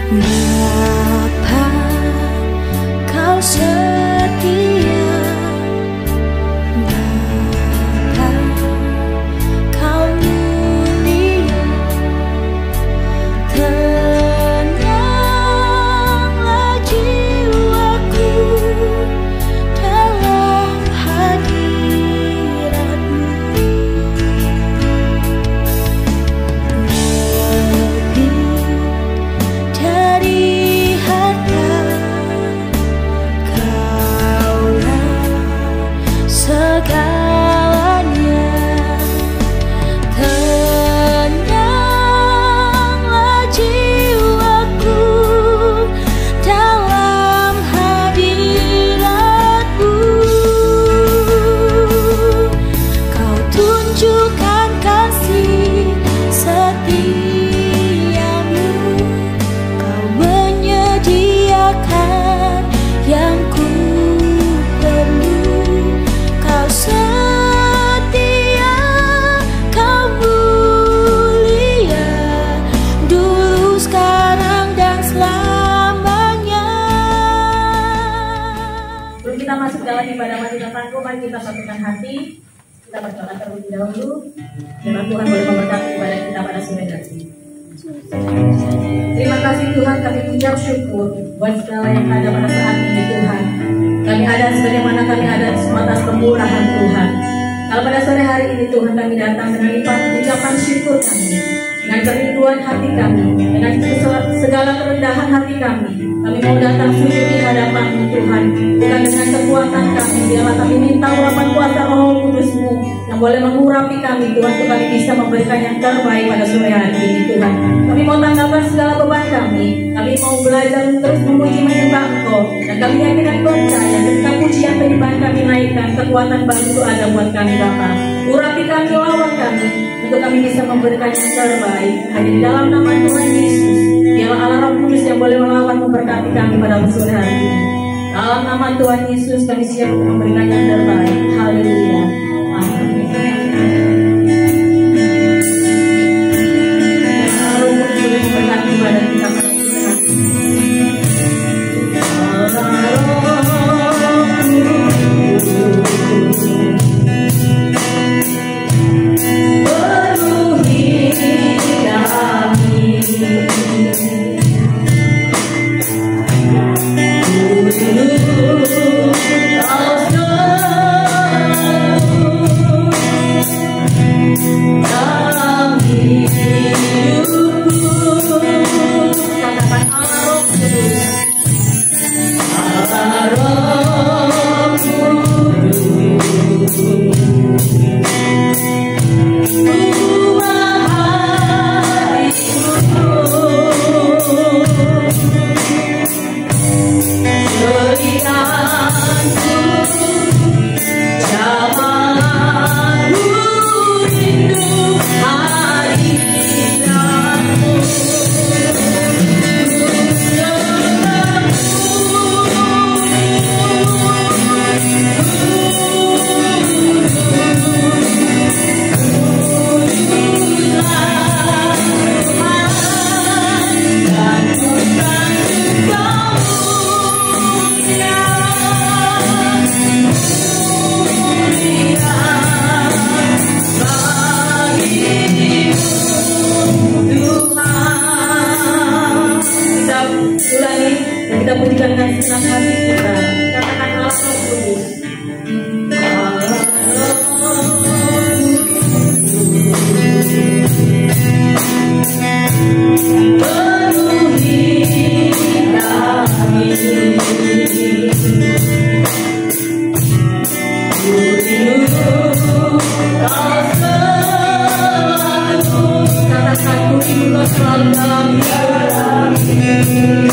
Bapa, Kau setia. Bapa, Kau mulia. Tenanglah jiwaku dalam hadirat-Mu. Dari harta, Kaulah segalanya. Tenanglah jiwaku dalam hadirat-Mu. Kau tunjukkan kasih setiamu. Kau menyediakan yang ku perlu. Kau setia, Kau mulia, dulu, sekarang, dan selamanya. Sebelum kita masuk dalam ibadah mati dan tangguh, mari kita satukan hati. Kita berdoa terlebih dahulu. Biarlah Tuhan boleh memberkati ibadah kita pada sore hari ini. Terima kasih Tuhan, kami mengucap syukur buat segala yang ada pada saat ini Tuhan. Kami ada sebagaimana kami ada atas kemurahan Tuhan. Kalau pada sore hari ini Tuhan kami datang dengan lipat ucapan syukur kami, dengan kerinduan hati kami, dengan segala kerendahan hati kami. Kami mau datang sujud di hadapan-Mu Tuhan, bukan dengan kekuatan kami. Biarlah kami minta urapan kuasa Roh Kudus-Mu yang boleh mengurapi kami Tuhan, untuk kami bisa memberikan yang terbaik pada sore hari ini Tuhan. Kami mau tanggalkan segala beban kami. Kami mau belajar terus memuji menyembah Engkau, dan kami yakin dan percaya ketika pujian penyembahan kami naikkan, kekuatan baru itu ada buat kami Bapa. Urapi kami, lawan kami, untuk kami bisa memberikan yang terbaik. Hanya di dalam nama Tuhan Yesus, biarlah Allah Roh Kudus yang boleh melawan memberkati kami pada sore hari ini. Dalam nama Tuhan Yesus kami siap untuk memberikan yang terbaik. Haleluya. Amin. Kita pujikan dengan senang hati kita. Katakan Allah Kudus. Katakan ku selalu dalam hidup.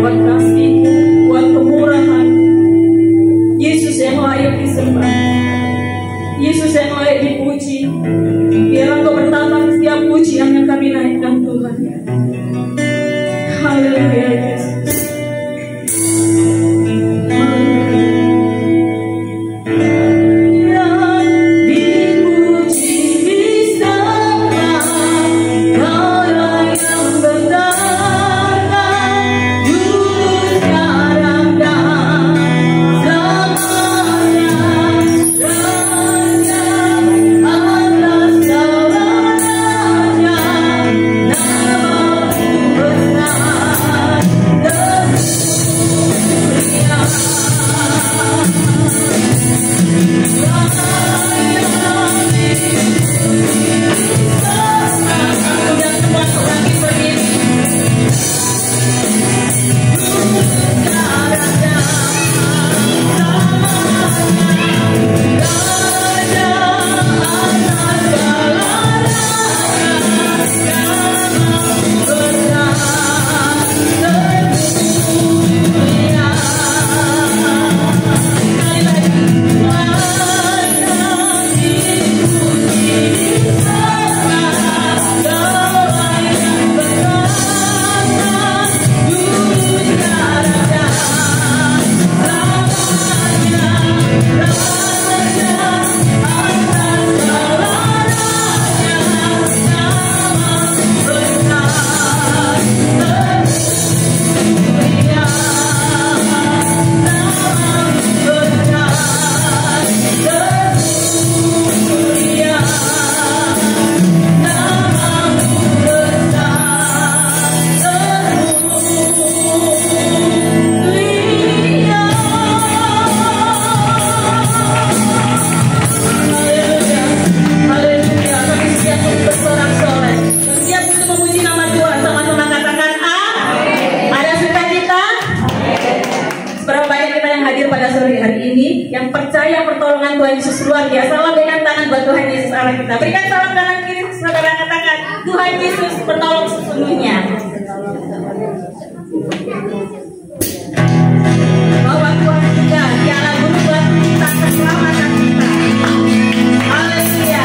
buat kasih, buat kemurahan. Yesus yang layak disembah, Yesus yang layak dipuji. Biar Engkau bertambah setiap pujian yang kami naikkan Tuhan. Haleluya Yesus. Yang percaya pertolongan Tuhan Yesus luar biasa, lambaikan tangan buat Tuhan Yesus Allah kita. Berikan salam kanan kiri, saudara, katakan Tuhan Yesus penolong sesungguhnya. Bahwa Tuhan juga dialah guru buat kita, keselamatan kita. Haleluya.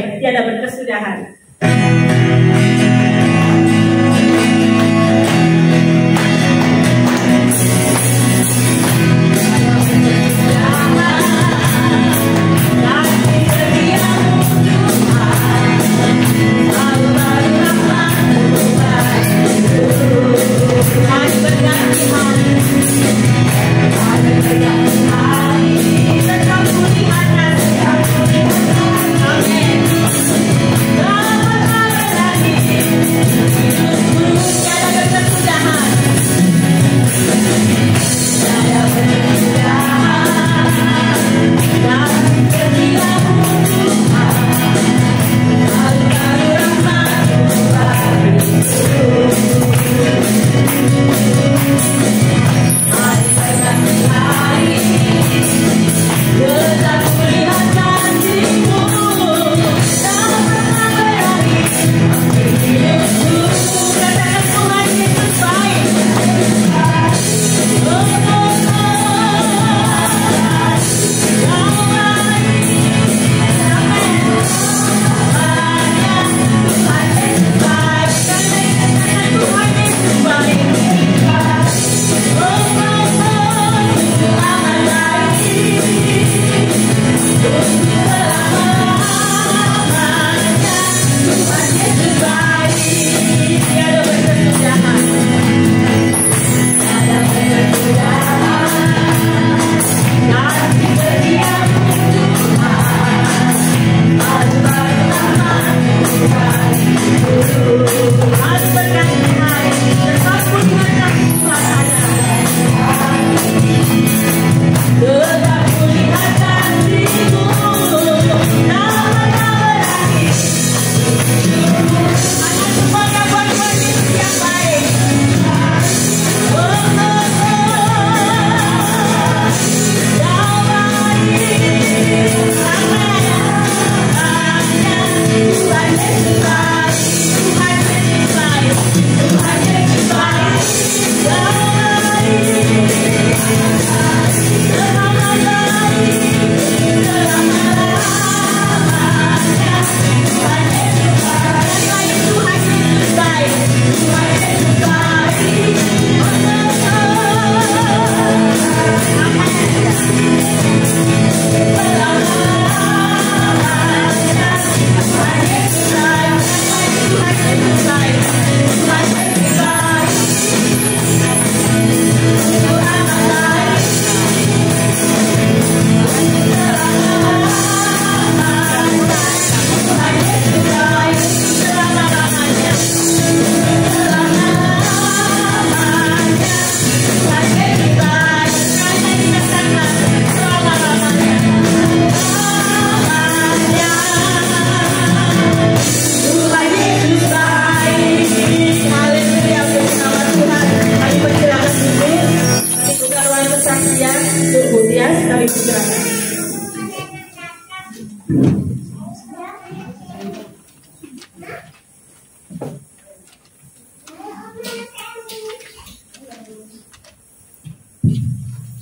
baik, tiada berkesudahan.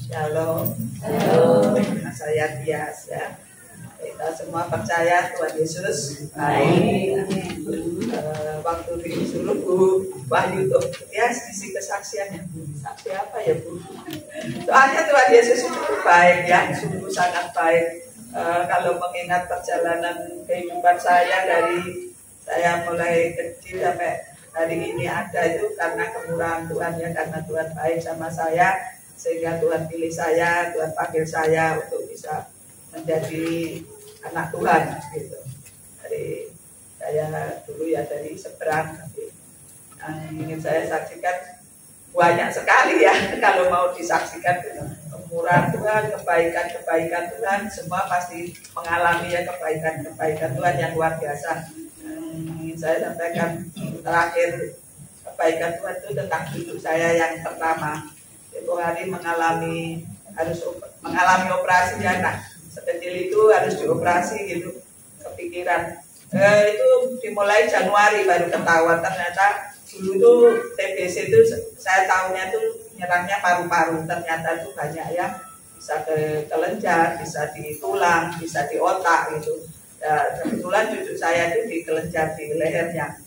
Shalom. Saya Tias ya. Kita semua percaya Tuhan Yesus baik. Waktu disuruh Bu Wahyu untuk Tias isi kesaksiannya. Saksi apa ya Bu? Soalnya Tuhan Yesus itu baik ya, sungguh sangat baik. Kalau mengingat perjalanan kehidupan saya dari saya mulai kecil sampai hari ini ada itu karena kemurahan Tuhan ya, karena Tuhan baik sama saya. Sehingga Tuhan pilih saya, Tuhan panggil saya untuk bisa menjadi anak Tuhan gitu. Dari saya dulu ya dari seberang, tapi yang ingin saya saksikan banyak sekali ya. Kalau mau disaksikan kemurahan Tuhan, kebaikan Tuhan, semua pasti mengalami ya kebaikan Tuhan yang luar biasa. Ingin saya sampaikan terakhir, kebaikan Tuhan itu tentang hidup saya yang pertama. Itu hari harus mengalami operasi anak sekecil itu harus dioperasi gitu, kepikiran itu dimulai Januari baru ketahuan ternyata dulu itu TBC itu saya tahunya itu nyerangnya paru-paru, ternyata itu banyak ya, bisa ke kelenjar, bisa di tulang, bisa di otak gitu. Ya, kebetulan cucu saya itu dikelenjar di lehernya.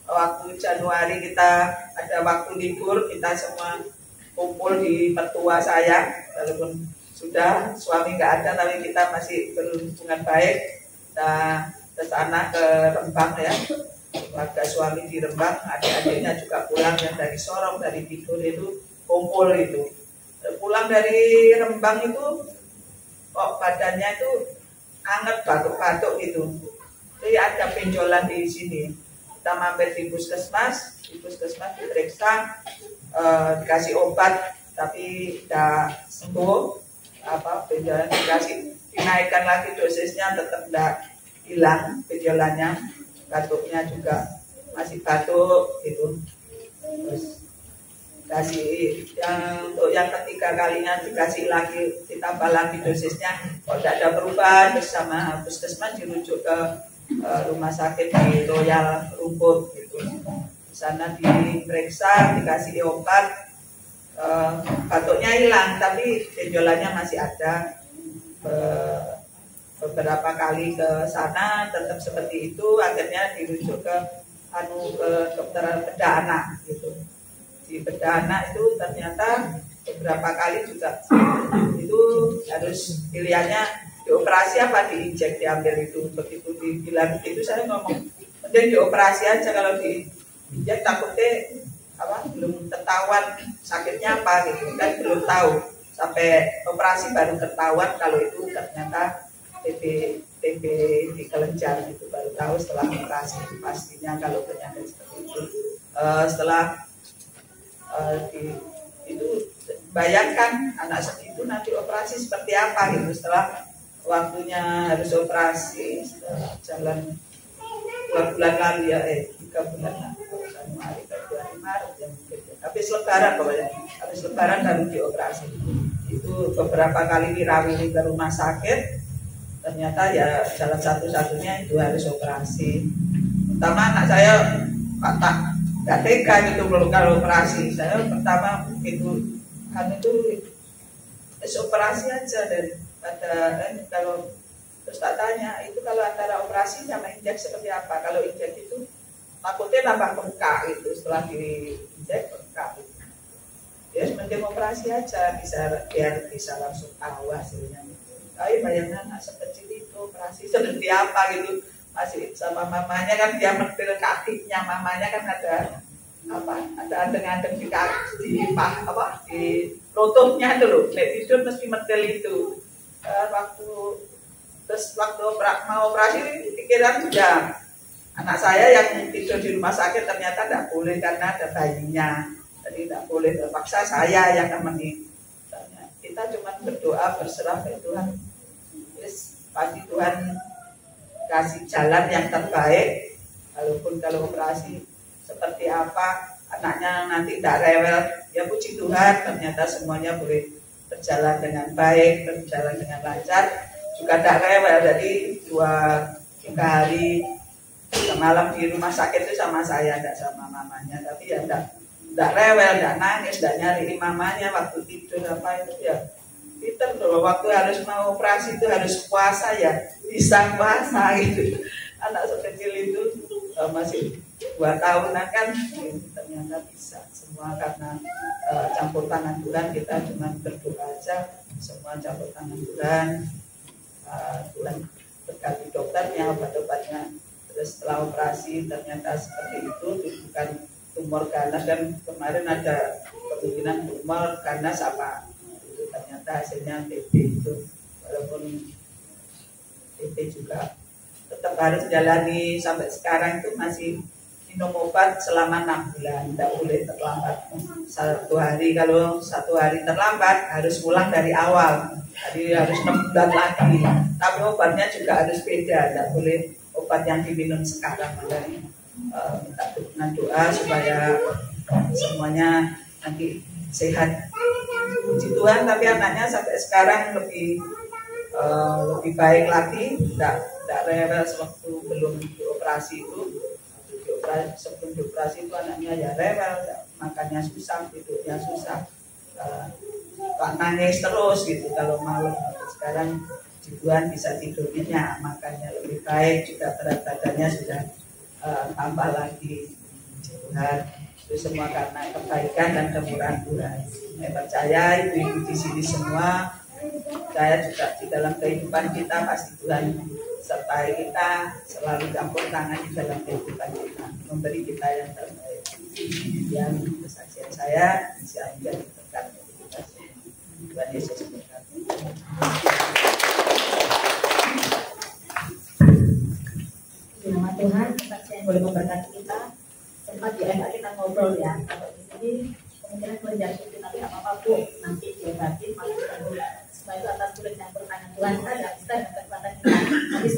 Waktu Januari kita ada waktu libur, kita semua kumpul di mertua saya, walaupun sudah suami nggak ada, tapi kita masih berhubungan baik. Kita ke sana ke Rembang ya, keluarga suami di Rembang, adik-adiknya juga pulang yang dari Sorong, dari Tidul itu kumpul itu. Pulang dari Rembang itu, kok badannya itu anget, batuk-batuk gitu. Jadi ada benjolan di sini. Kita mampir di puskesmas diperiksa, dikasih obat, tapi tidak sembuh. Benjolan dinaikkan lagi dosisnya, tetap tidak hilang benjolannya, batuknya juga masih batuk gitu. Terus untuk yang ketiga kalinya dikasih lagi, ditambah lagi dosisnya, kalau tidak ada perubahan, bersama puskesmas dirujuk ke rumah sakit di Royal Rungkut gitu. Di sana diperiksa, dikasih obat, batuknya hilang, tapi benjolannya masih ada. Beberapa kali ke sana tetap seperti itu, akhirnya dirujuk ke dokter bedah anak gitu. Di bedah anak itu ternyata beberapa kali juga itu harus pilihannya dioperasi apa diinjek, diambil itu. Begitu dibilang itu saya ngomong mending dioperasi aja, kalau diinjek takutnya belum ketahuan sakitnya apa gitu kan, belum tahu, sampai operasi baru ketahuan kalau itu ternyata TB di kelenjar gitu, baru tahu setelah operasi pastinya kalau penyakit seperti itu. Setelah itu bayangkan anak segitu nanti operasi seperti apa gitu, setelah waktunya harus operasi, setelah jalan 2 bulan lalu ya, 3 bulan lalu, Januari, Februari, Maret ya mungkin ya. Habis lebaran pokoknya, habis lebaran baru dioperasi. Itu beberapa kali dirawili ke rumah sakit, ternyata ya jalan satu-satunya itu harus operasi. Pertama anak saya nggak tega gitu kalau operasi. Saya pertama itu operasi aja, daripada kalau terus tak tanya itu kalau antara operasi sama injek seperti apa. Kalau injek itu takutnya tambah bengkak itu, setelah diinjek bengkak itu. Ya mending operasi aja, biar bisa langsung tahu hasilnya. Tapi bayangkan anak sekecil itu operasi seperti apa gitu, masih sama mamanya kan, dia mentil kakinya, mamanya kan ada adeng-adeng di kaki, di lututnya itu loh, tidur mesti mentil itu. Waktu mau operasi pikiran sudah, anak saya yang tidur di rumah sakit ternyata tidak boleh karena ada bayinya, jadi tidak boleh, terpaksa saya yang nemenin. Kita cuma berdoa, berserah ke Tuhan. Pasti Tuhan kasih jalan yang terbaik. Walaupun kalau operasi seperti apa, anaknya nanti tidak rewel, ya puji Tuhan, ternyata semuanya boleh berjalan dengan baik, berjalan dengan lancar, juga tidak rewel. Jadi 2-3 hari semalam di rumah sakit itu sama saya, tidak sama mamanya, tapi ya tidak rewel, tidak nangis, tidak nyari mamanya waktu tidur apa itu ya. Kita waktu harus mau operasi itu harus puasa ya, bisa puasa gitu. Anak sekecil itu masih 2 tahunan kan, ternyata bisa semua karena campur tangan Tuhan. Kita cuma berdoa aja, semua campur tangan Tuhan. Tuhan berkati dokternya, obat-obatnya. Terus setelah operasi ternyata seperti itu bukan tumor ganas, dan kemarin ada kemungkinan tumor ganas apa itu, ternyata hasilnya TB itu. Walaupun TB juga tetap harus jalani sampai sekarang, itu masih minum obat selama 6 bulan, tidak boleh terlambat 1 hari. Kalau 1 hari terlambat harus ulang dari awal, jadi harus 6 bulan lagi. Tapi obatnya juga harus beda, tidak boleh obat yang diminum sekarang. Jadi minta dukungan doa supaya semuanya nanti sehat. Puji Tuhan, tapi anaknya sampai sekarang lebih baik lagi, tidak rewel sewaktu belum dioperasi itu. Sebelum dioperasi itu anaknya ya rewel, makannya susah, tidurnya susah, nangis terus gitu kalau malam. Sekarang Tuhan bisa tidurnya, makanya lebih baik juga berat badannya sudah tambah lagi. Tuhan itu semua karena kebaikan dan kemurahan Tuhan. Saya percaya ibu-ibu di sini semua, saya juga di dalam kehidupan kita pasti Tuhan sertai kita, selalu campur tangan di dalam kehidupan kita, memberi kita yang terbaik. Yang kesaksian saya bisa menjadi berkat bagi kita semua. Tuhan Yesus berkati. Nama Tuhan, kesaksian boleh memberkati kita. Sempat di akhir kita ngobrol ya, kalau di sini kemungkinan menjadi tapi apa-apa Bu, nanti diobati maksudnya supaya itu atas kulit yang bertanya Tuhan kita tidak bisa dengan kekuatan kita. Tapi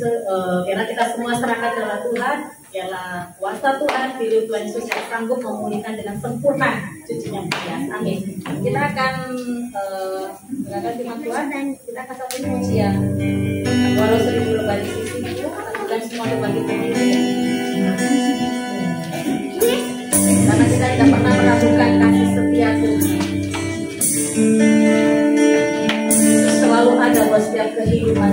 biarlah kita semua serahkan kepada Tuhan, biarlah kuasa Tuhan, diri Tuhan Yesus yang sanggup memulihkan dengan sempurna cucunya dia. Amin. Kita akan mendengarkan firman Tuhan dan kita akan satu pujian. Walau 1000 lebah di sisi itu, dan semua lebah kita ini. Karena kita tidak pernah meragukan kasih setia Tuhan. Selalu ada buat setiap kehidupan.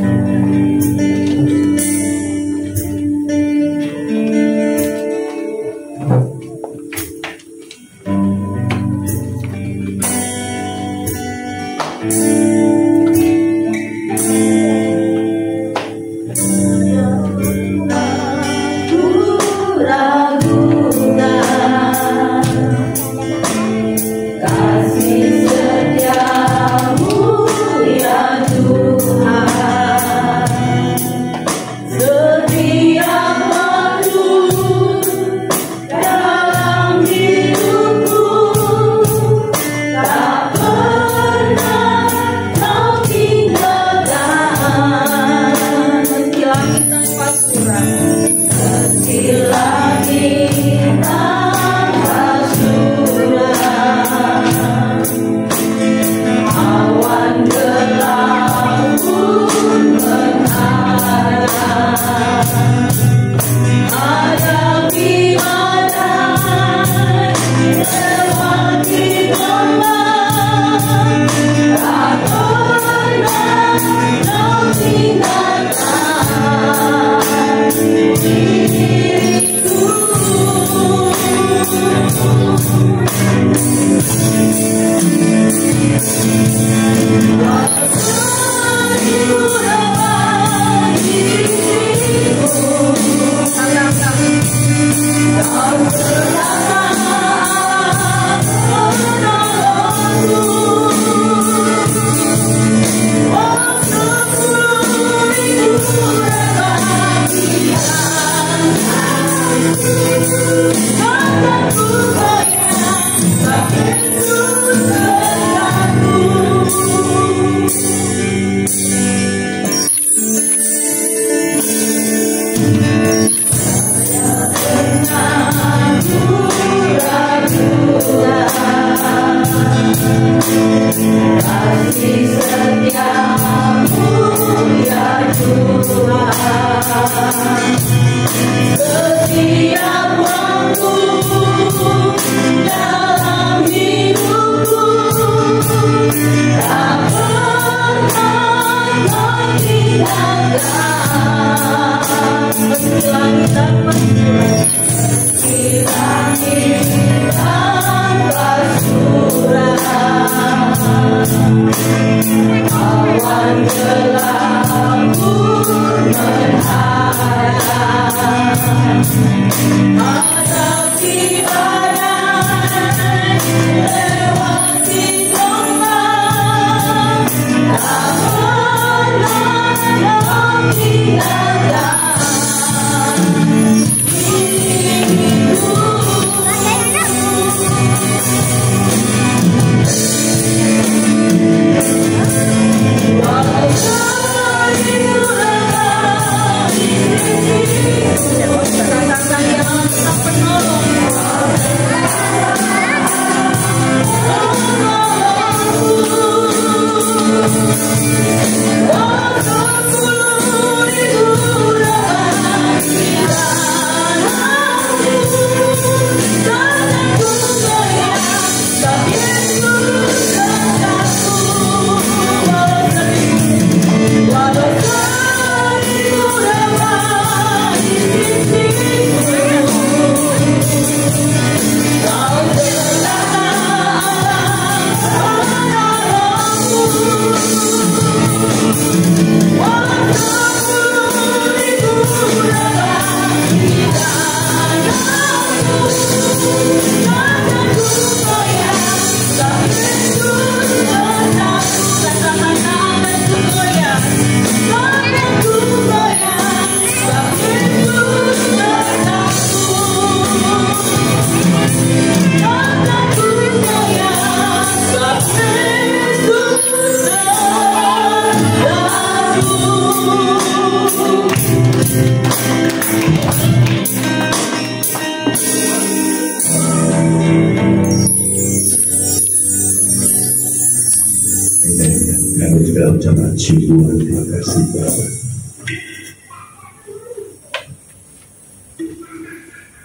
Kami juga ucapan syukur, terima kasih Bapak.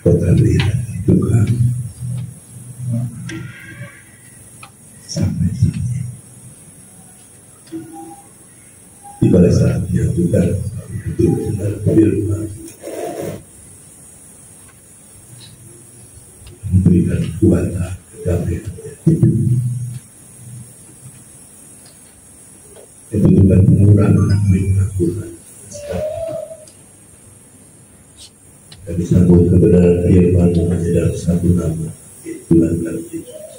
Kota lihat Tuhan sampai sini. Di pada saatnya Tuhan benar-benar firman memberikan kuasa kedamaian. Itu bukan pengurangan mengakukan. Dan disambung kebenaran firman hanya dalam satu nama, Tuhan Yesus.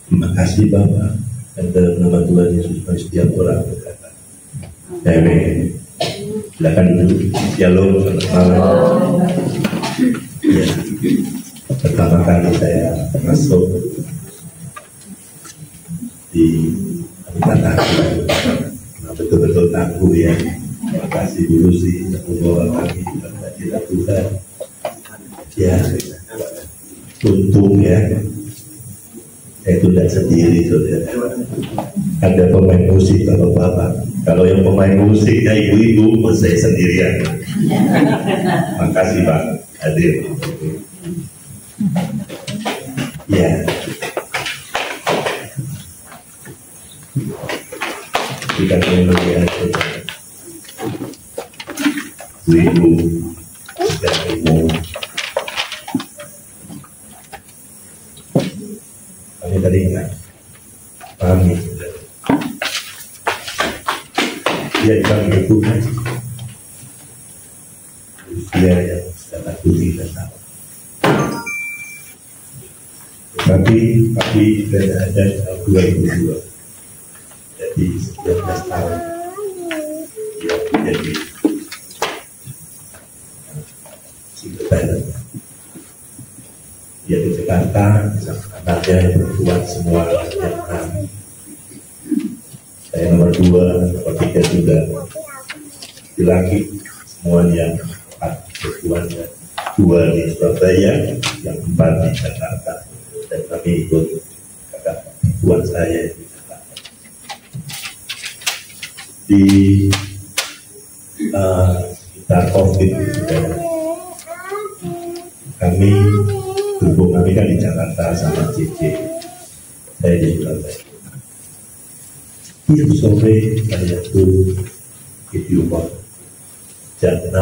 Terima kasih Bapak, dan dalam nama Tuhan Yesus kami setiap orang berkata, Amin. Silakan duduk. Shalom, selamat malam. Ya, pertama kali saya masuk di Kalimantan, betul-betul tangguh ya. Terima kasih dulu sih membawa kami kepada kita Tuhan. Ya, untung ya. Saya itu tidak sendiri, saudara. Ada pemain musik kalau Bapak. Kalau yang pemain musiknya ibu-ibu, saya sendirian. Makasih Pak hadir. Ya. Kita melihat ibu dan ibu. Kami tadi ingat kami dia kami Tuhan usia yang sangat tinggi dan tahu. Tetapi sudah ada tahun 2002, jadi 19 tahun dia menjadi single. Dia di Jakarta, anaknya perempuan semua yang kami. Saya nomor 2, nomor 3 juga laki-laki, semuanya 4 perempuan, 2 di Surabaya, yang 4 di Jakarta, dan kami ikut kakak perempuan saya di Jakarta. Di sekitar COVID kami berhubung kami kan di Jakarta sama JJ, saya di Surabaya. Tiap sore saya tuh video call jam 6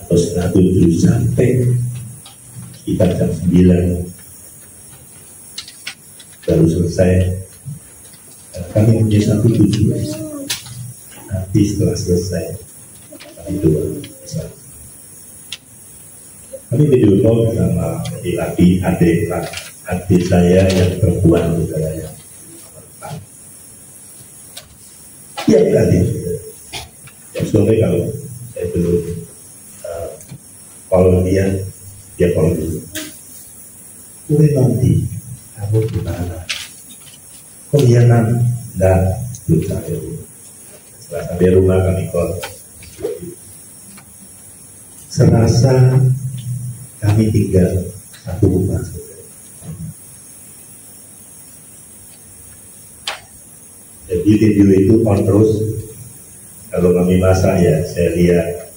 atau setengah 7 sampai sekitar jam 9 baru selesai. Kami punya satu tujuan, nanti setelah selesai kami doa bersama. Kami video call sama laki adik saya yang perempuan juga yang perempuan. Ya tadi, ya sore kalau saya belum call dia call dulu. Kue nanti kamu gimana? Kok dia nanti? Enggak, belum sampai rumah. Setelah sampai rumah kami call. Serasa kami tinggal satu rumah. Jadi video itu on terus. Kalau kami masak ya saya lihat.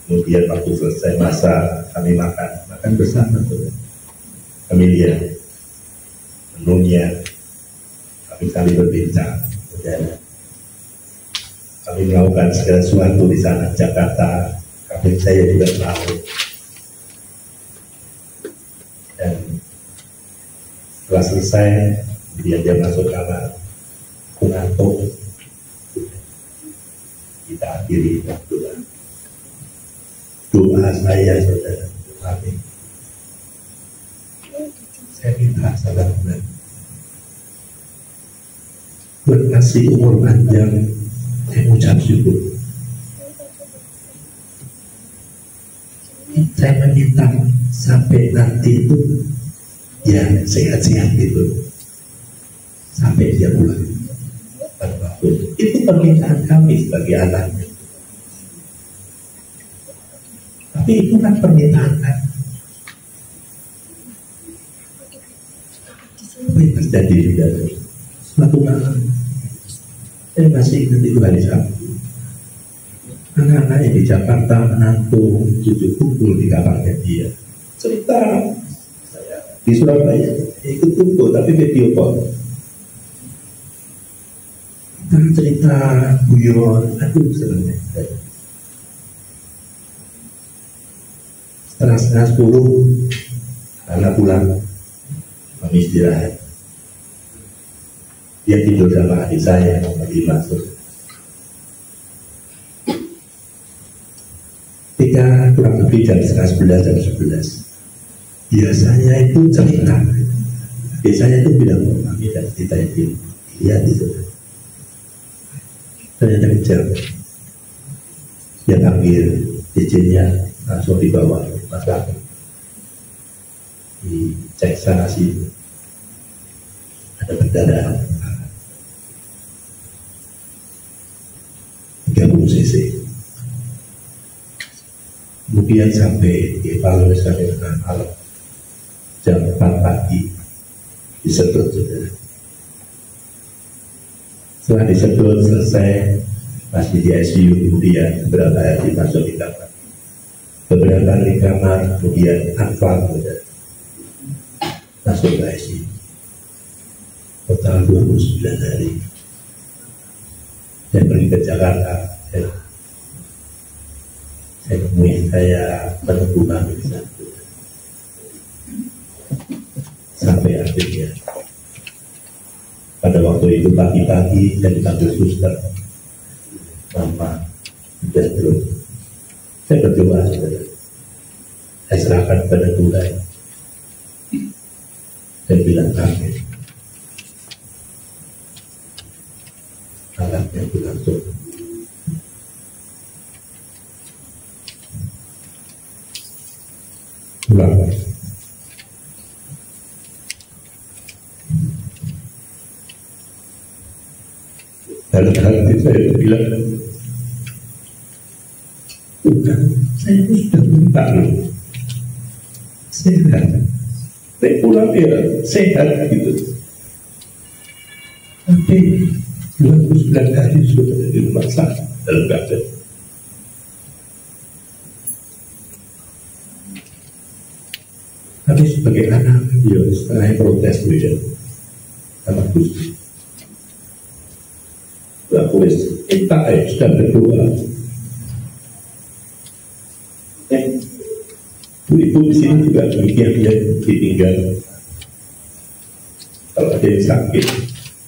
Kemudian waktu selesai masak kami makan bersama. Kami lihat menunya. Kami saling berbincang. Dan kami melakukan segala sesuatu di sana Jakarta. Kami saya juga tahu. Dan setelah selesai dia masuk kamar, aku ngantuk. Kita akhiri doa saya saudara. Amin. Saya minta salam dan berkasih umur panjang. Saya ucap syukur. Saya meminta sampai nanti itu ya sehat-sehat itu sampai dia pulang. Itu permintaan kami sebagai anaknya. Tapi itu kan permintaan kan. Apa yang terjadi di dalam? Suatu malam, saya masih ingat itu hari Sabtu. Anak-anak yang di Jakarta menantu cucu kumpul di kamarnya dia. Cerita saya di Surabaya ikut kumpul tapi video call. Kita cerita guyon, aduh senangnya. Setelah setengah 10, anak pulang, kami istirahat. Dia tidur sama adik saya yang lagi masuk. Ketika kurang lebih jam setengah 11, jam 11, biasanya itu cerita. Biasanya itu bilang, kami dan cerita itu, lihat itu. Ternyata kejam. Dia panggil DJ-nya langsung dibawa masak, dicek sana sini, ada pendarahan 30 cc. Kemudian sampai dievaluasi sampai dengan malam jam 4 pagi disedot saudara. Setelah disedot selesai masih di ICU, kemudian beberapa hari masuk di kamar. Beberapa hari di kamar kemudian anfal saudara, masuk ke ICU. Total 29 hari. Saya pergi ke Jakarta. Saya temui saya menunggu kami sampai akhirnya pada waktu itu pagi-pagi saya dipanggil suster, mama sudah terus. Saya berdoa saudara, saya serahkan pada Tuhan. Saya bilang amin. Anaknya itu langsung pulang. Dalam hati saya bilang, Tuhan, saya itu sudah minta loh, sehat. Saya pulang ya sehat gitu. Tapi 29 hari sudah di rumah sakit dalam keadaan. Tapi sebagai anak, dia setengah protes dia sama Gusti. Aku minta sudah berdoa. Ibu di sini juga demikian, dia ditinggal. Kalau ada yang sakit,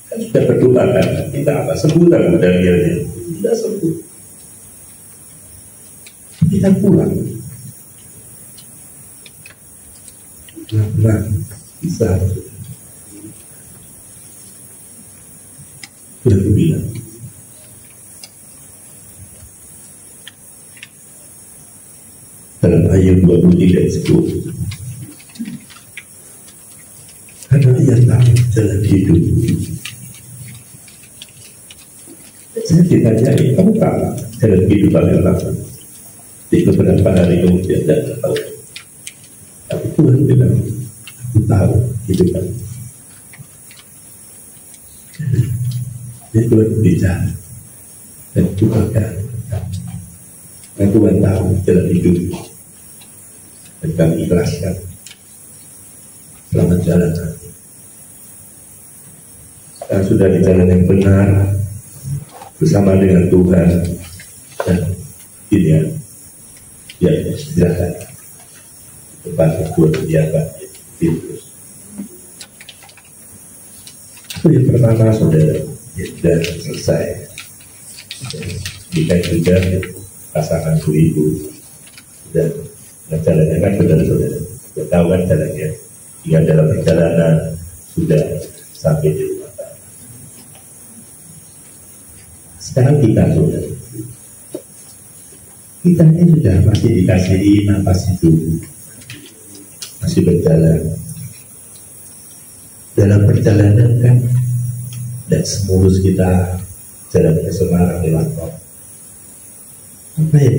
kan sudah berdoa kan, kita apa sembuh tak dari dia, sudah sembuh. Kita pulang. Pelan-pelan bisa. Sudah bilang. Dalam ayat 23 disebut, karena ia tahu jalan hidup. Saya ditanyai, kamu tahu jalan hidup paling lama? Di beberapa hari kemudian tidak tahu. Tapi Tuhan bilang, aku tahu hidup kamu. Jadi Tuhan bicara dan Tuhan akan dan Tuhan tahu jalan hidup dan kami ikhlaskan. Selamat jalan nanti. Sekarang sudah di jalan yang benar bersama dengan Tuhan dan ini ya istirahat depan buat pejabat terus. Itu yang pertama saudara, ya sudah selesai. Kita juga pasangan ibu dan jalannya kan saudara-saudara, kita tahu kan jalannya. Hingga dalam perjalanan sudah sampai di rumah tangga. Sekarang kita saudara, kita ini sudah masih dikasihi nafas hidup, masih berjalan. Dalam perjalanan kan dan semulus kita jalan ke Semarang lewat tol. Apa yang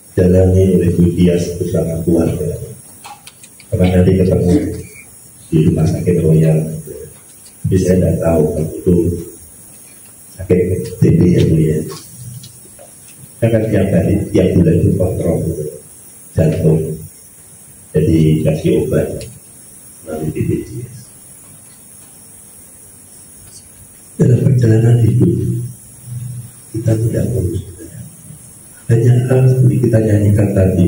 dijalani oleh Bu Dias bersama keluarga? Karena nanti ketemu di rumah sakit Royal. Tapi saya tidak tahu kalau itu sakit TB ya mulia. Saya kan tiap bulan itu kontrol jantung, jadi kasih obat melalui BPJS. Dalam perjalanan hidup kita tidak mulus, banyak hal seperti kita nyanyikan tadi.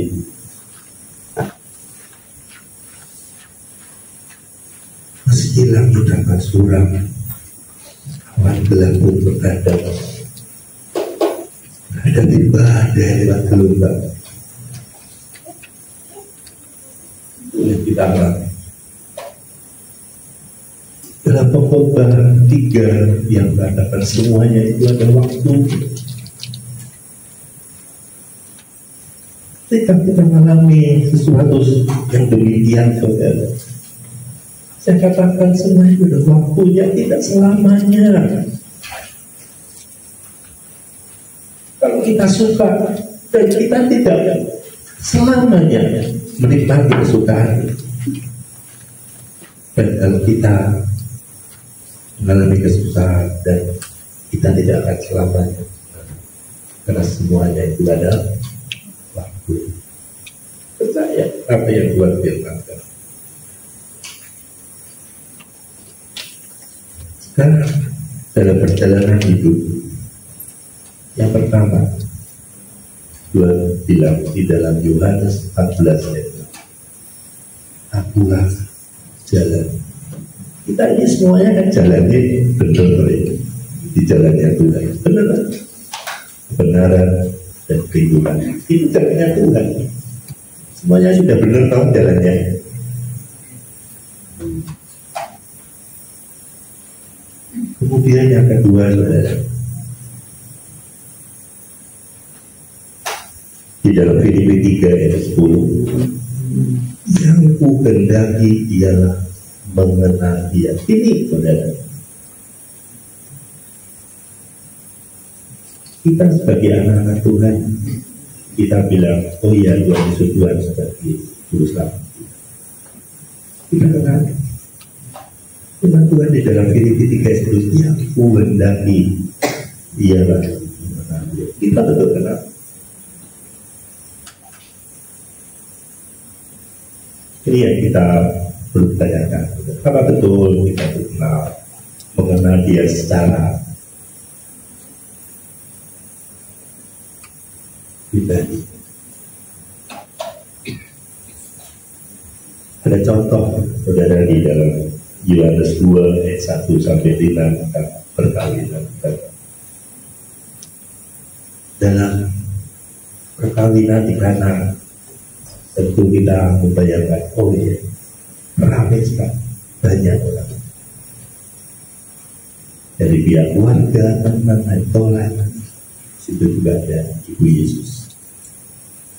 Meski langit akan suram, awan gelap pun berkadang, hadapi badai lewat gelombang. Ini kita alami. Dalam Pengkhotbah 3 yang mengatakan semuanya itu ada waktu. Ketika kita mengalami sesuatu yang demikian, saudara, saya katakan semua itu ada waktunya, tidak selamanya. Kalau kita suka dan kita tidak selamanya menikmati kesukaan, dan kalau kita mengalami kesusahan dan kita tidak akan selamanya, karena semuanya itu ada waktu. Percaya apa yang Tuhan firmankan. Sekarang dalam perjalanan hidup, yang pertama Tuhan bilang di dalam Yohanes 14 ayat, akulah jalan. Kita ini semuanya kan jalannya benar di jalannya Tuhan, benar, kebenaran dan kehidupan. Itu jalannya Tuhan. Semuanya sudah benar tahu jalannya. Kemudian yang kedua adalah di dalam Filipi 3 ayat 10, yang ku kehendaki ialah mengenal Dia. Ini saudara, kita sebagai anak-anak Tuhan, kita bilang, oh iya Tuhan Yesus Tuhan sebagai Juru Selamat. Kita kenal firman Tuhan di dalam Filipi 3 ayat 10, yang ku kehendaki ialah mengenal Dia. Kita betul kenal. Ini yang kita perlu tanyakan, apa betul kita kenal, mengenal Dia secara pribadi. Ada contoh saudara di dalam Yohanes 2 ayat 1 sampai 5 tentang perkawinan. Dalam perkawinan di Kana, tentu kita membayangkan, oh iya, ramai sekali, banyak orang dari pihak keluarga, teman, tolak. Situ juga ada Ibu Yesus,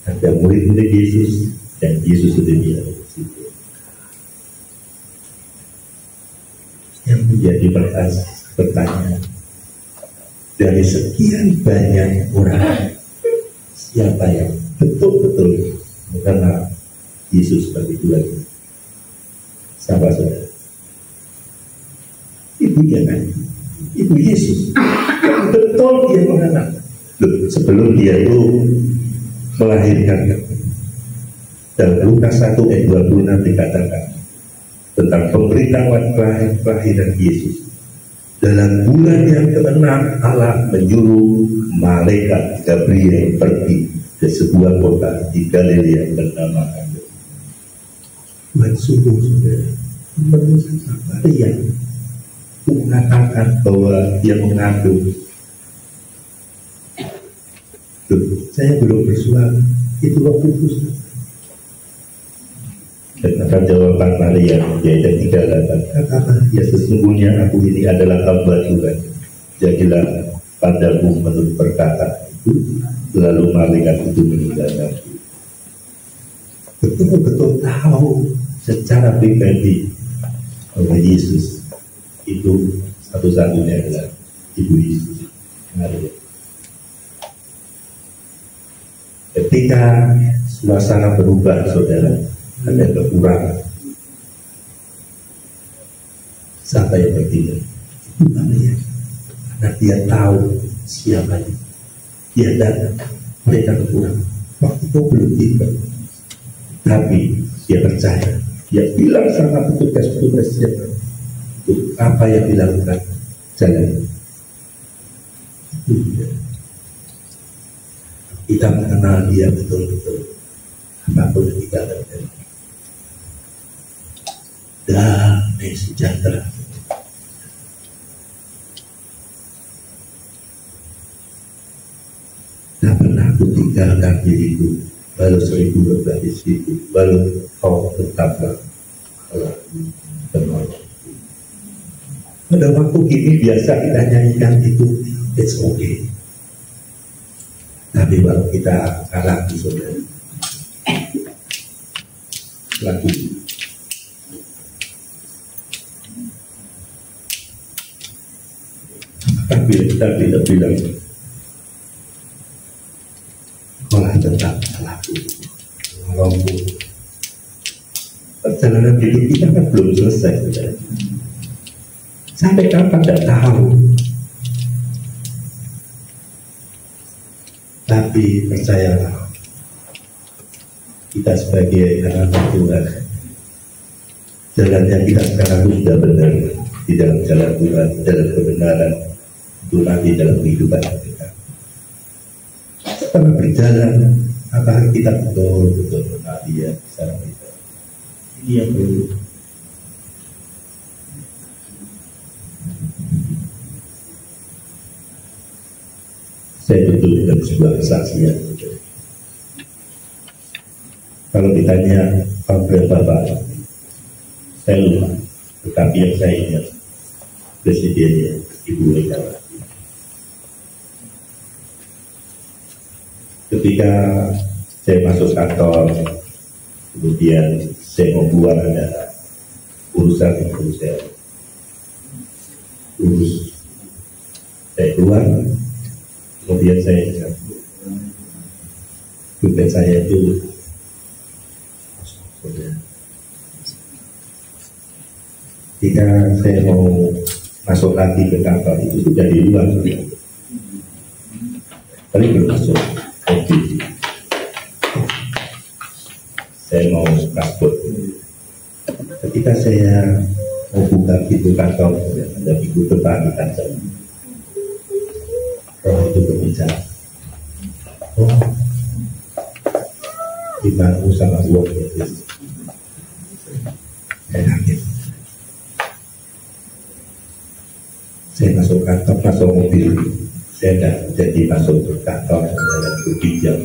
ada murid-murid Yesus, dan Yesus sudah di situ. Yang menjadi pertanyaan, dari sekian banyak orang, siapa yang betul-betul mengenal Yesus sebagai Tuhan? Siapa saudara? Ibunya kan? Ibu Yesus. Yang betul dia mengenal. Sebelum dia itu melahirkan. Dalam Lukas 1 ayat 26 dikatakan tentang pemberitahuan kelahiran Yesus. Dalam bulan yang ke-6 Allah menyuruh malaikat Gabriel pergi ke sebuah kota di Galilea bernama Kana. Tuhan suruh saudara menulis Maria mengatakan bahwa dia mengandung. Saya belum bersuara, itu Roh Kudus. Dan akan jawaban Maria di ayat 38, katakan ya sesungguhnya aku ini adalah hamba Tuhan, jadilah padamu menurut perkataan itu. Lalu malaikat itu meninggalkan. Betul-betul tahu secara pribadi bahwa Yesus itu satu-satunya adalah Ibu Yesus. Maria. Ketika suasana berubah, saudara, ada kekurangan. Siapa yang bertindak? Itu Maria. Karena dia tahu siapanya. Dia datang, mereka berkurang. Waktu itu belum tiba. Tapi dia percaya. Dia bilang sama petugas-petugas siapa. Apa yang dilakukan? Jalan. Itu dia. Kita mengenal dia betul-betul. Apapun yang kita lakukan. Damai sejahtera. Tak pernah aku tinggalkan diriku, baru 1000 berbagi situ, baru kau tetaplah penolong. Pada waktu ini biasa kita nyanyikan itu, it's okay. Tapi kalau kita kalah di saudara, lagu tapi kita tidak bilang malah tetap laku ngomong. Perjalanan hidup kita kan belum selesai saudara. Sampai kapan tidak tahu. Tapi percayalah, kita sebagai anak Tuhan, jalan yang kita sekarang sudah benar di dalam jalan Tuhan, dalam kebenaran itu nanti dalam kehidupan kita. Setelah berjalan, apakah kita betul-betul mengenal dia secara kita? Ini yang perlu. Saya betul dalam sebuah kesaksian. Kalau ditanya tahun berapa Pak, saya lupa. Tetapi yang saya ingat presidennya Ibu Megawati. Ketika saya masuk kantor, kemudian saya mau keluar ada urusan yang perlu saya urus. Saya keluar, kemudian saya ingat dompet saya itu ketika saya mau masuk lagi ke kantor itu sudah di luar, tapi belum masuk. Saya mau paspor. Ketika saya mau buka pintu kantor, ada pintu depan di kantor. Roh itu berbicara. Oh, dibantu sama uang itu. Saya kaget. Saya masuk kantor, masuk mobil. Saya tidak jadi masuk ke kantor dalam berpinjam.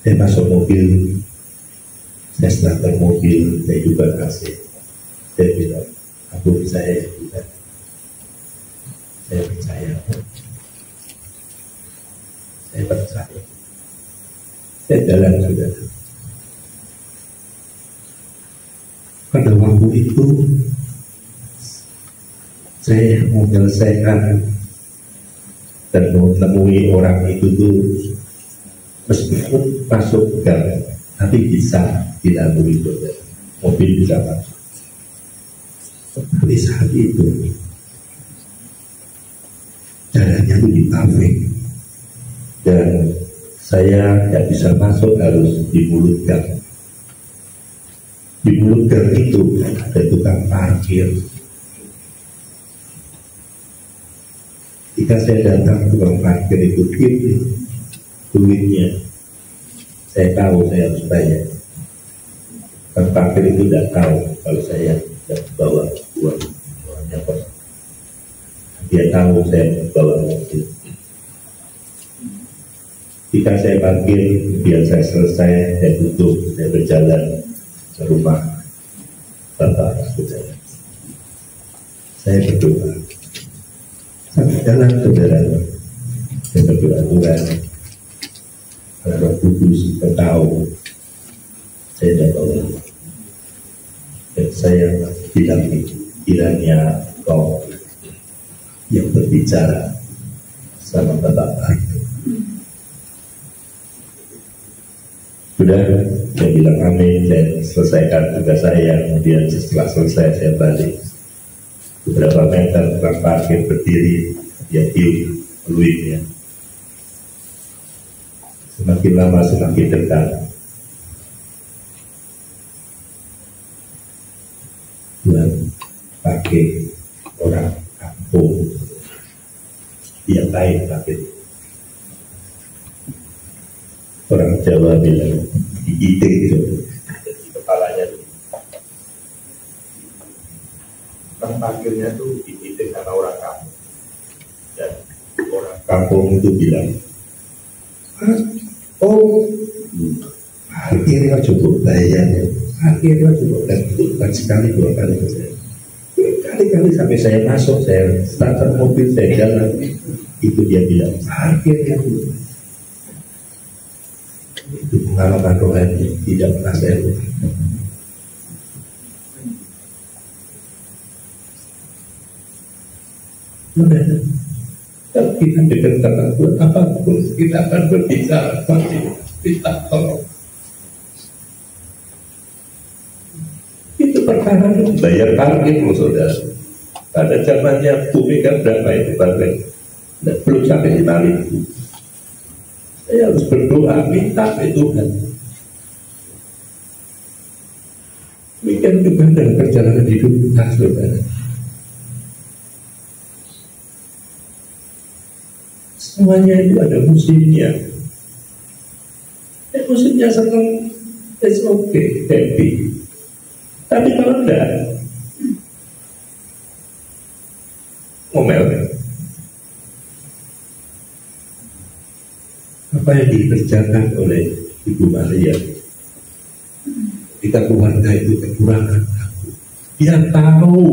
Saya masuk mobil, saya starter mobil, saya juga kasih. Saya bilang, aku percaya juga. Saya percaya. Saya percaya. Saya jalan sudah. Pada waktu itu, saya mau menyelesaikan dan menemui orang itu tuh meskipun masuk gang, tapi bisa dilalui mobil bisa masuk. Tapi saat itu jalannya itu di paving dan saya tidak bisa masuk, harus di mulut gang. Di mulut gang itu ada tukang parkir. Ketika saya datang ke tukang parkir itu duitnya, saya tahu saya harus bayar. Tukang parkir itu tidak tahu kalau saya tidak bawa uangnya kos. Dia tahu saya bawa mobil. Ketika saya parkir, biar saya selesai, saya tutup, saya berjalan ke rumah Bapak saudara. Saya berdoa. Sampai jalan saudara, saya berdoa Tuhan, kalau Roh Kudus tahu saya tidak bawa, dan saya bilang kiranya Kau yang berbicara sama Bapak itu. Sudah, saya Dia bilang amin, saya selesaikan tugas saya. Kemudian setelah selesai saya balik beberapa meter tukang parkir berdiri, dia tiup peluitnya. Semakin lama semakin dekat. Tuhan pakai orang kampung, dia baik pakai. Orang Jawa bilang ide itu di kepalanya tuh. Orang parkirnya tuh ide karena orang kampung. Dan orang kampung itu bilang, oh parkirnya cukup bayar, parkirnya cukup, dan itu bukan sekali dua kali saya. Kali-kali sampai saya masuk, saya starter mobil, saya jalan, itu dia bilang parkirnya cukup. Itu pengalaman rohani tidak pernah saya lupa. Kalau kita dekat dengan Tuhan, apapun kita akan berbicara pasti kita tolong. Itu perkara bayar parkir loh saudara. Pada zamannya Bu Mega berapa itu parkir? Belum sampai 5.000. Saya harus berdoa, minta ke Tuhan. Demikian juga dalam perjalanan hidup kita, saudara. Semuanya itu ada musimnya. Musimnya senang, it's okay, happy. Tapi kalau enggak, ngomel. Apa yang dikerjakan oleh Ibu Maria ketika keluarga itu kekurangan aku, dia tahu.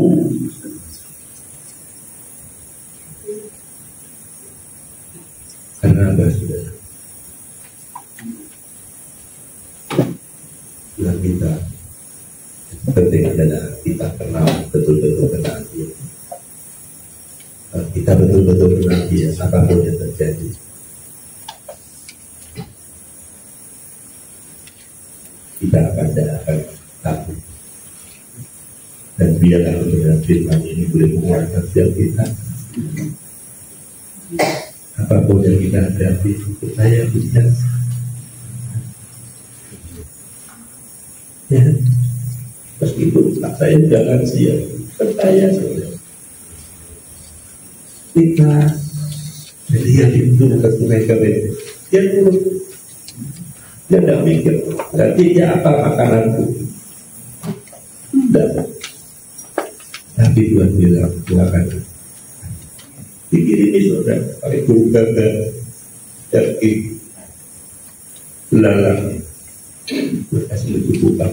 Karena apa saudara? Tuhan kita penting adalah kita kenal betul-betul kenal dia. Kita betul-betul kenal dia, apapun yang terjadi. Kita akan takut. Dan biarlah kebenaran firman ini boleh menguatkan setiap kita. Apapun yang kita hadapi, percaya biasa. Ya, meskipun saya jangan siap, percaya saja. Kita melihat itu mereka dia turun. Dia tidak mikir, nanti dia apa makananku? Tidak. Tapi Tuhan bilang, silakan. Dikirimi saudara, pakai guru gagal, daging, belalang, berkasih kecukupan.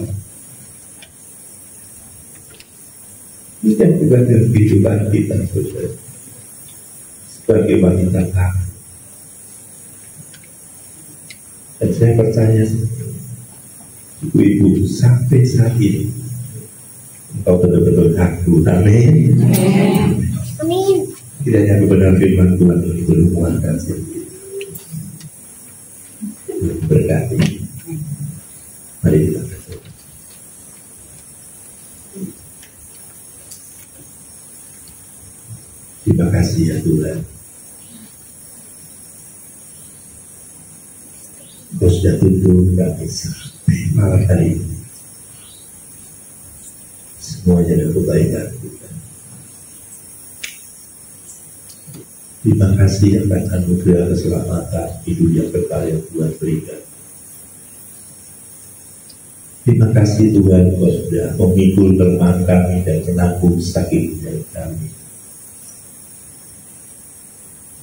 Ini yang juga dalam kehidupan kita, saudara. Sebagai wanita taat. Dan saya percaya ibu-ibu sampai saat ini engkau betul-betul aku. Amin. Amin. Kiranya kebenaran firman Tuhan ini boleh menguatkan setiap kita. Berkati. Mari kita berdoa. Terima kasih ya Tuhan. Kau sudah tuntun kami sampai malam hari ini. Semuanya ada kebaikan Tuhan. Terima kasih akan anugerah keselamatan hidup yang kekal yang Tuhan berikan. Terima kasih Tuhan, Kau sudah memikul kelemahan kami dan menanggung sakit dari kami.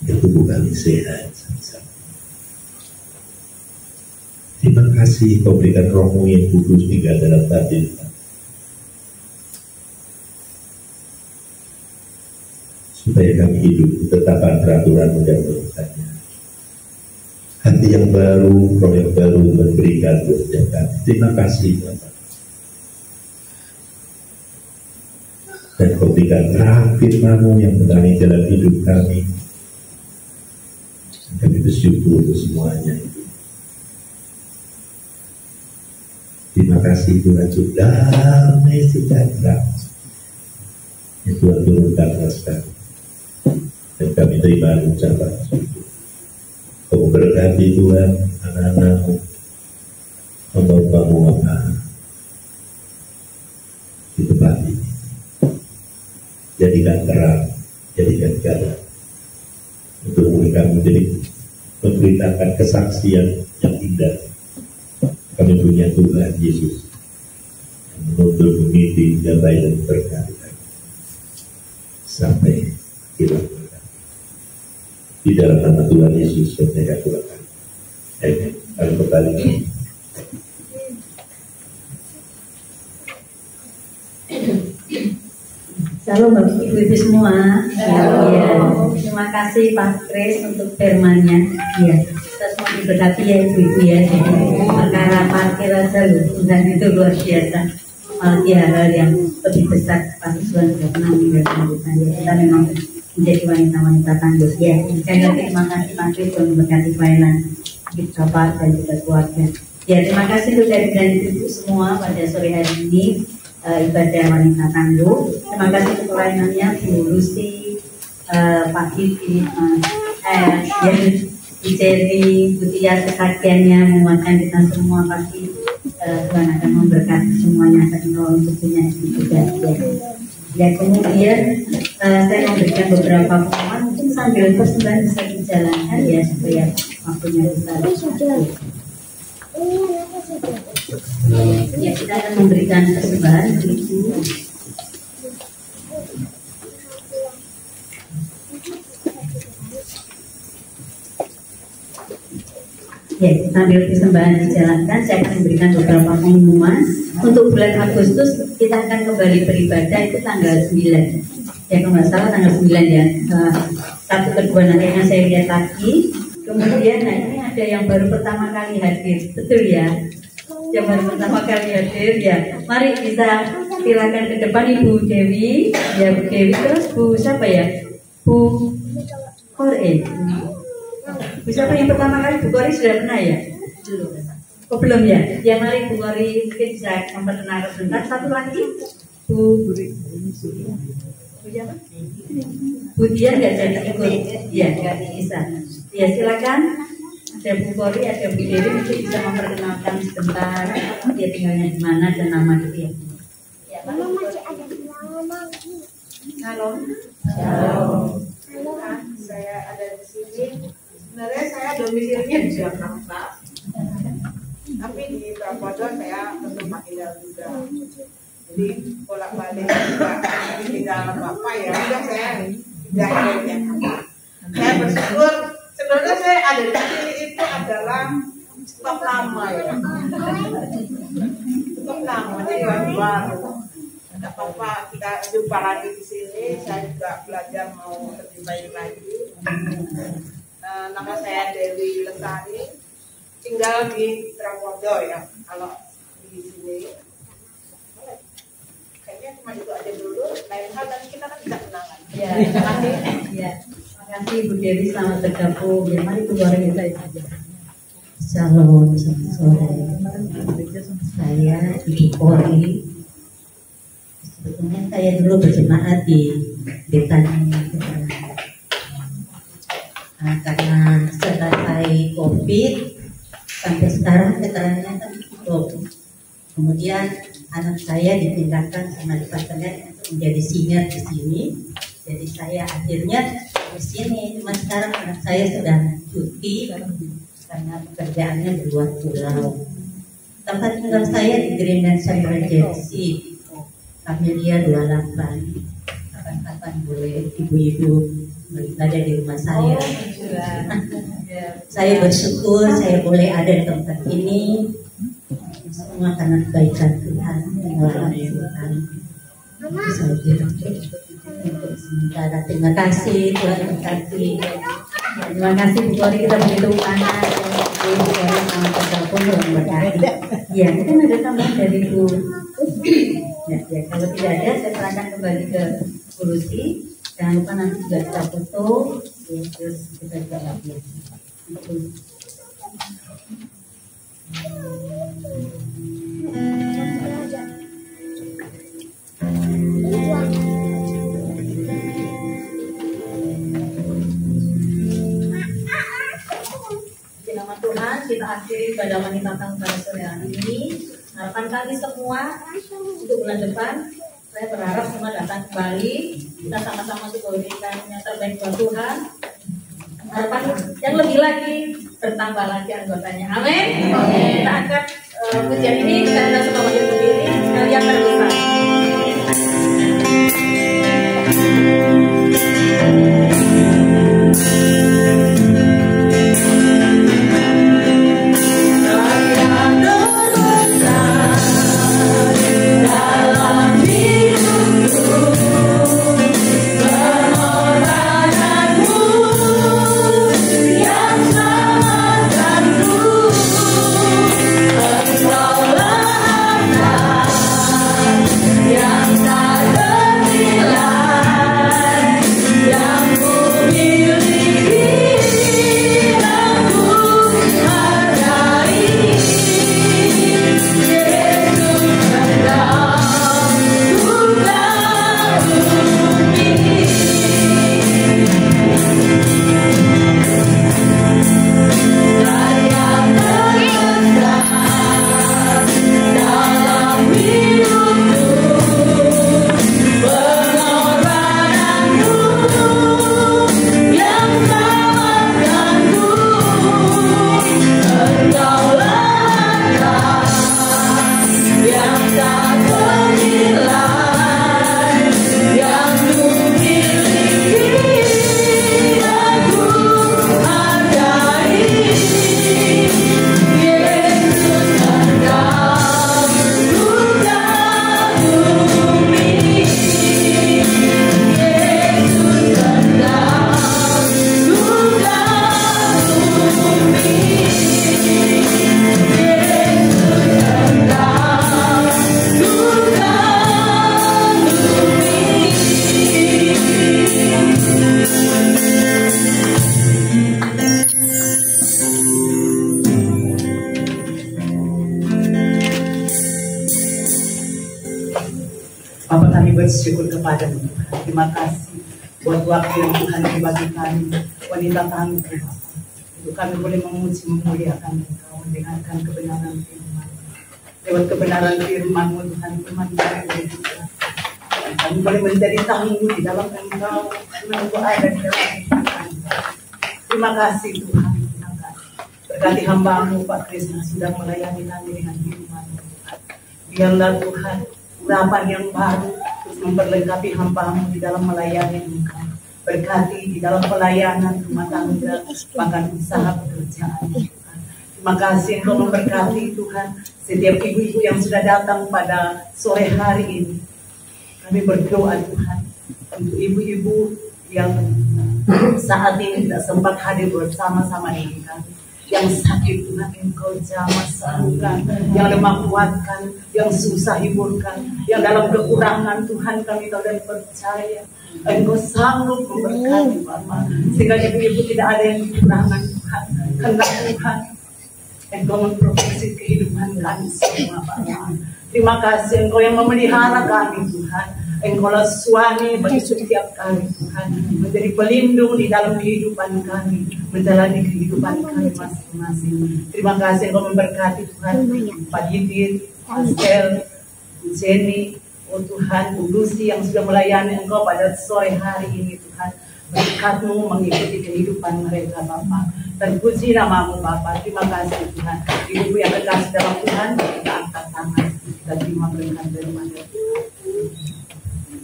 Dan tubuh kami sehat. Terima kasih Kau berikan Roh-Mu yang kudus tinggal dalam batin kami, supaya kami hidup ketetapan peraturan undang-undangnya. Hati yang baru, roh yang baru memberikan kepada kami. Terima kasih Bapak. Dan Kau berikan terang firman-Mu yang menerangi jalan hidup kami. Kami bersyukur untuk semuanya itu. kasih Tuhan sudah damai sejahtera yang Tuhan turunkan sekarang. Dan kami terima ucapan syukur. Kau berkati Tuhan anak-anakmu, hamba-Mu apa di tempat ini. Jadikan terang, jadikan jalan untuk mereka menjadi memberitakan kesaksian yang indah. Kami punya Tuhan Yesus yang menuntun, memimpin, damai dan berkati sampai akhir zaman. Di dalam nama Tuhan Yesus mereka doakan. Amin. Kami kembali. Shalom Bapak Ibu semua. Ya, terima kasih Pak Kris untuk firman-Nya. Ya, kita semua diberkati ya Ibu-ibu ya. Jadi perkara parkir aja loh, dan itu luar biasa. Malah hal yang lebih besar pasti Tuhan sudah pernah meninggalkan kita. Ya, kita memang menjadi wanita-wanita tangguh. Ya, sekali lagi terima kasih Pak Kris untuk memberkati pelayanan kita Bapak dan juga keluarga. Ya, terima kasih untuk dari Ibu semua pada sore hari ini. Ibadah wanita tangguh. Terima kasih untuk pelayanannya Bu Lucy, Pak Vivi, Bu Jerry, Bu Tia, kesaksiannya menguatkan kita semua. Pasti Tuhan akan memberkati semuanya, akan menolong tentunya juga. Ya, kemudian saya memberikan beberapa pengumuman, mungkin sambil persembahan bisa dijalankan ya supaya waktunya bisa. Ya, kita akan memberikan persembahan itu. Ya, sambil persembahan dijalankan, saya akan memberikan beberapa pengumuman. Untuk bulan Agustus kita akan kembali beribadah itu tanggal 9. Ya, kalau nggak salah tanggal 9 ya. Satu kedua nanti yang saya lihat lagi. Kemudian, nah ini ada yang baru pertama kali hadir, betul ya? Yang baru pertama kali hadir ya, mari bisa silakan ke depan Ibu Dewi, ya Bu Dewi, terus Bu siapa ya? Bu Kore. Bu siapa yang pertama kali? Bu Kore sudah pernah ya? Belum. Oh belum ya? Ya mari Bu Kore mungkin bisa memperkenalkan sebentar. Satu lagi Bu siapa? Bu Dia nggak jadi ikut, ya nggak bisa. Ya silakan. Ada Bu Kori, ada Bu Dewi, mungkin bisa memperkenalkan sebentar dia tinggalnya di mana dan nama dia. Ya, Mama masih ada bilangan lagi. Halo. Halo. Saya ada di sini. Sebenarnya saya domisilinya di Jakarta. Tapi di Prabodo saya tetap tinggal juga. Jadi bolak-balik juga tinggal Bapak ya. Udah saya pindah ke Jakarta. Saya bersyukur. Sebenarnya saya ada di sini itu adalah stok lama ya. Stok lama, jadi baru. Tidak apa-apa, kita jumpa lagi di sini. Saya juga belajar mau lebih baik lagi. Nama saya Dewi Lestari, tinggal di Trawodo ya. Kalau di sini, kayaknya cuma itu aja dulu. Lain hal nanti kita kan bisa kenalan. Ya, terima kasih. Ya. Terima kasih Bu Dewi, selamat bergabung. Ya, mari keluar kita saja. Shalom, selamat sore. Saya Ibu Kori. Sebetulnya saya dulu berjemaat di Betani. Karena selesai COVID sampai sekarang keterangannya kan tutup. Kemudian anak saya dipindahkan sama departemen untuk menjadi senior di sini. Jadi saya akhirnya di sini, cuma sekarang anak saya sudah cuti karena pekerjaannya di luar pulau. Tempat tinggal saya di Green and Regency, Camellia 28. Kapan-kapan boleh ibu-ibu beribadah di rumah saya. Saya bersyukur saya boleh ada di tempat ini. Semua karena kebaikan Tuhan, pengenalan Tuhan. Saya untuk sementara terima kasih Tuhan memberkati. Terima kasih Bu Kori, kita begitu panas. Bu Kori sama bergabung Tuhan memberkati. Ya, mungkin ada tambahan dari Bu. Ya, kalau tidak ada saya serahkan kembali ke Bu Lucy. Jangan lupa nanti juga kita foto, ya, terus kita juga lagi. Di nama Tuhan, kita akhiri pada wanita pada sore hari ini. Harapan kami semua untuk bulan depan, saya berharap semua datang kembali. Kita sama-sama memberikan yang terbaik buat Tuhan. Harapan yang lebih lagi, bertambah lagi anggotanya. Amin. Kita angkat pujian ini, kita akan semua berdiri berdiri. Kalian terbesar. Bapa, kami bersyukur kepadamu. Terima kasih buat waktu yang Tuhan bagi kami, wanita kami, Bapa. Untuk kami boleh memuji, memuliakan Engkau, mendengarkan kebenaran firman. Lewat kebenaran firman-Mu, Tuhan, firman kami boleh juga. Kami boleh menjadi tangguh di dalam Engkau, karena Engkau ada di dalam kehidupan. Terima kasih Tuhan, terima kasih. Berkati hamba-Mu, Pak Krisna, sudah melayani kami dengan firman-Mu, Tuhan. Biarlah Tuhan, urapan yang baru terus memperlengkapi hamba-Mu di dalam melayani Engkau. Berkati di dalam pelayanan rumah tangga, bahkan usaha pekerjaan Tuhan. Terima kasih Engkau memberkati Tuhan setiap ibu-ibu yang sudah datang pada sore hari ini. Kami berdoa Tuhan untuk ibu-ibu yang saat ini tidak sempat hadir bersama-sama dengan kami. Yang sakit Tuhan Engkau jamah sembuhkan, yang lemah kuatkan, yang susah hiburkan, yang dalam kekurangan Tuhan kami tahu dan percaya Engkau sanggup memberkati Bapa, sehingga ibu-ibu tidak ada yang kekurangan Tuhan. Karena Tuhan Engkau memproteksi kehidupan kami semua Bapa. Terima kasih Engkau yang memelihara kami Tuhan. Engkaulah suami bagi setiap kami Tuhan, menjadi pelindung di dalam kehidupan kami, menjalani kehidupan kami masing-masing. Terima kasih Engkau memberkati Tuhan Pak Didit, Astel, Jenny, oh Tuhan, Bu Lucy yang sudah melayani Engkau pada sore hari ini Tuhan. Berkat-Mu mengikuti kehidupan mereka Bapa. Terpuji nama-Mu Bapa. Terima kasih Tuhan. Ibu yang kekasih dalam Tuhan, kita angkat tangan, kita terima berkat daripada Tuhan.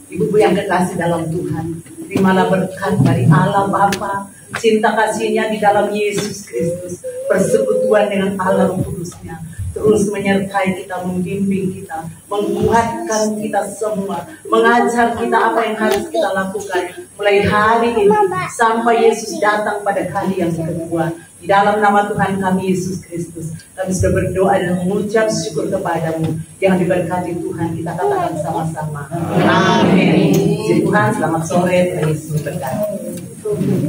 Ibu yang kekasih dalam Tuhan, terimalah berkat dari Allah Bapa, cinta kasih-Nya di dalam Yesus Kristus, persekutuan dengan Allah Roh Kudus-Nya, terus menyertai kita, membimbing kita, menguatkan kita semua, mengajar kita apa yang harus kita lakukan, mulai hari ini sampai Yesus datang pada kali yang kedua. Di dalam nama Tuhan kami Yesus Kristus, kami sudah berdoa dan mengucap syukur kepadamu. Yang diberkati Tuhan, kita katakan sama-sama. Amin. Tuhan, selamat sore, Tuhan Yesus berkati.